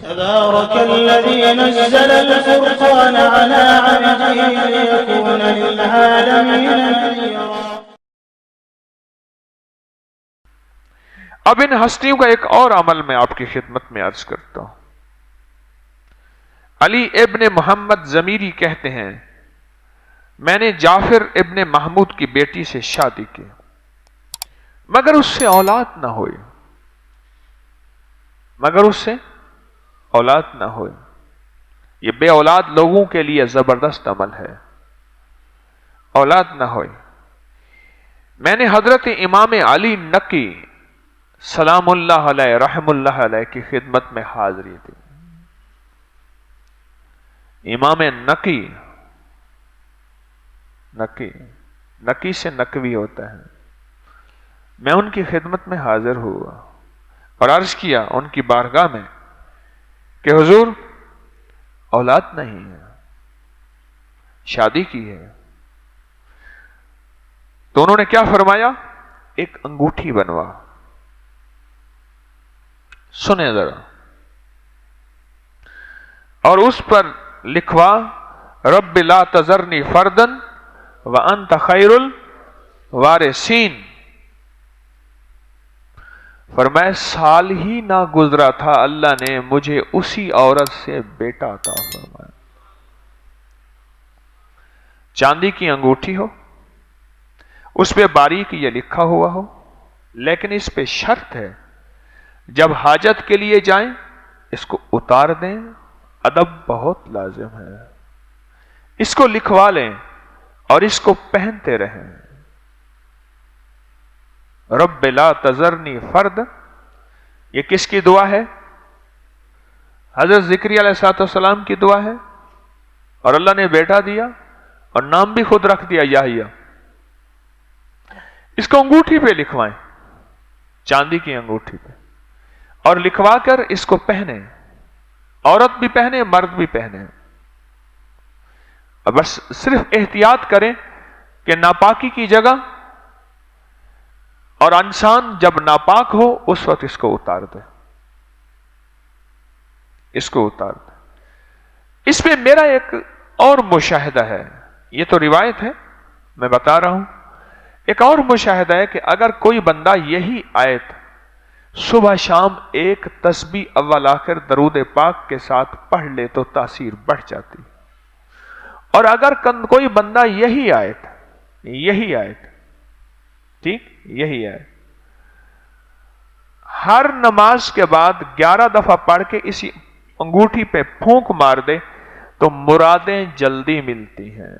تبارك الذي نزل الفرقان على عبده ليكون للعالمين نذيرا۔ اب ان ہستیوں کا ایک اور عمل میں آپ کی خدمت میں عرض کرتا ہوں۔ علی ابن محمد ضمیری کہتے ہیں میں نے جعفر ابن محمود کی بیٹی سے شادی کی مگر اس سے اولاد نہ ہوئی، یہ بے اولاد لوگوں کے لیے زبردست عمل ہے، اولاد نہ ہوئی۔ میں نے حضرت امام علی نقی سلام اللہ علیہ رحم اللہ علیہ کی خدمت میں حاضری دی۔ امام نقی سے نقوی ہوتا ہے، میں ان کی خدمت میں حاضر ہوا اور عرض کیا ان کی بارگاہ میں کہ حضور اولاد نہیں ہے، شادی کی ہے۔ تو انہوں نے کیا فرمایا؟ ایک انگوٹھی بنوا، سنیں ذرا، اور اس پر لکھوا رب لا تذرنی فردن وانت خیر الوارثین۔ فرمایا سال ہی نہ گزرا تھا اللہ نے مجھے اسی عورت سے بیٹا عطا فرمایا۔ چاندی کی انگوٹھی ہو، اس پہ باریک یہ لکھا ہوا ہو، لیکن اس پہ شرط ہے جب حاجت کے لیے جائیں اس کو اتار دیں، ادب بہت لازم ہے، اس کو لکھوا لیں اور اس کو پہنتے رہیں۔ رب لا تذرنی فرد، یہ کس کی دعا ہے؟ حضرت زکریا علیہ السلام کی دعا ہے، اور اللہ نے بیٹا دیا اور نام بھی خود رکھ دیا یحییٰ۔ اس کو انگوٹھی پہ لکھوائیں، چاندی کی انگوٹھی پہ، اور لکھوا کر اس کو پہنے، عورت بھی پہنے مرد بھی پہنے، اور بس صرف احتیاط کریں کہ ناپاکی کی جگہ اور انسان جب ناپاک ہو اس وقت اس کو اتار دے، اس کو اتار دے۔ اس پہ میرا ایک اور مشاہدہ ہے، یہ تو روایت ہے میں بتا رہا ہوں، ایک اور مشاہدہ ہے کہ اگر کوئی بندہ یہی آیت صبح شام ایک تسبیح اول آخر درود پاک کے ساتھ پڑھ لے تو تاثیر بڑھ جاتی، اور اگر کوئی بندہ یہی آیت ٹھیک یہی آیت ہر نماز کے بعد 11 دفعہ پڑھ کے اسی انگوٹھی پہ پھونک مار دے تو مرادیں جلدی ملتی ہیں۔